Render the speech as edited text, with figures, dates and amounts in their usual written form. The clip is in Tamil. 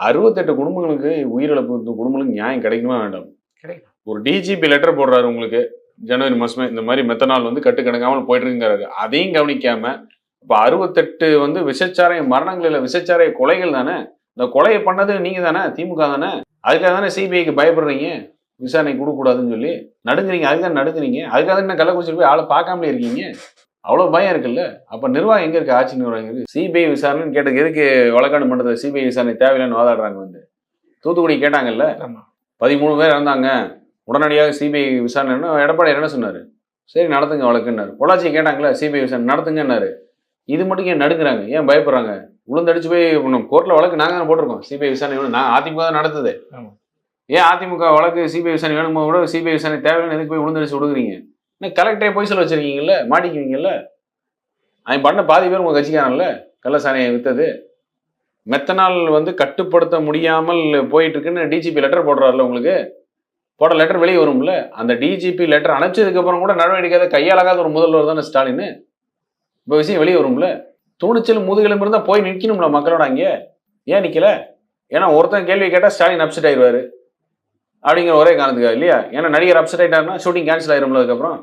68 குடும்பங்களுக்கு உயிரிழப்பு குடும்பங்களுக்கு நியாயம் கிடைக்குமா வேண்டாம்? கிடைக்கும். ஒரு டிஜிபி லெட்டர் போடுறாரு உங்களுக்கு. ஜனவரி மாசமே இந்த மாதிரி மெத்தனால் வந்து கட்டுக்கணங்காமல் போயிட்டு இருக்குங்கிறாரு. அதையும் கவனிக்காம, இப்ப 68 வந்து விஷச்சாராய மரணங்கள் இல்ல, விஷச்சாராய கொலைகள் தானே. இந்த கொலையை பண்ணது நீங்க தானே, திமுக தானே. அதுக்காக தானே சிபிஐக்கு பயப்படுறீங்க. விசாரணை கொடுக்கக்கூடாதுன்னு சொல்லி நடுங்குறீங்க. அதுதான் நடுங்குறீங்க. அதுக்காக என்ன கள்ளக்குறிச்சியில் போய் ஆளை பார்க்காமலே இருக்கீங்க. அவ்வளவு பயம் இருக்குல்ல. அப்ப நிர்வாகம் எங்க இருக்கு? ஆட்சி நிர்வாகம் இருக்கு. சிபிஐ விசாரணைன்னு கேட்டதுக்கு எதுக்கு வழக்காடு பண்றது? சிபிஐ விசாரணை தேவையில்லைன்னு வாதாடுறாங்க வந்து. தூத்துக்குடி கேட்டாங்கல்ல, 13 பேர் இறந்தாங்க, உடனடியாக சிபிஐ விசாரணை. எடப்பாடி என்ன சொன்னாரு? சரி நடத்துங்க வழக்குன்னாரு. பொள்ளாச்சி கேட்டாங்களா, சிபிஐ விசாரணை நடத்துங்கன்னாரு. இது மட்டும் ஏன் நடுங்குறாங்க? ஏன் பயப்படுறாங்க? உளுந்தடிச்சு போய் கோர்ட்ல வழக்கு நாங்க தான் போட்டிருக்கோம். சிபிஐ விசாரணை நான் அதிமுக தான் நடத்துது. ஏன் அதிமுக வழக்கு சிபிஐ விசாரணை வேணுமோ கூட சிபிஐ விசாரணை தேவையில்லைன்னு எதுக்கு போய் உளுந்தடிச்சு விடுக்குறீங்க? இன்னும் கலெக்டரே போய் சொல்ல வச்சிருக்கீங்கல்ல, மாட்டிக்குவீங்கல்ல. அவன் பண்ண பாதி பேர் உங்க கட்சிக்காரன்ல, கள்ளசாரையை வித்தது. மெத்தனால் வந்து கட்டுப்படுத்த முடியாமல் போயிட்டு இருக்குன்னு டிஜிபி லெட்டர் போடுறாருல உங்களுக்கு. போட லெட்டர் வெளியே வரும்ல. அந்த டிஜிபி லெட்டர் அனுப்பிச்சதுக்கு அப்புறம் கூட நடவடிக்கை கையாளாகாத ஒரு முதல்வர் தானே ஸ்டாலின். இப்போ விஷயம் வெளியே வரும்ல. துணிச்சல் முதுகெலும்பு இருந்தா போய் நிற்கணும்ல மக்களோட. அங்கே ஏன் நிக்கல? ஏன்னா ஒருத்தன் கேள்வி கேட்டா ஸ்டாலின் அப்செட் ஆயிடுவாரு அப்படிங்கிற ஒரே காரணத்துக்காக இல்லையா? ஏன்னா நடிகர் அப்செட் ஆயிட்டாருன்னா ஷூட்டிங் கேன்சல் ஆயிரும்ல அதுக்கப்புறம்.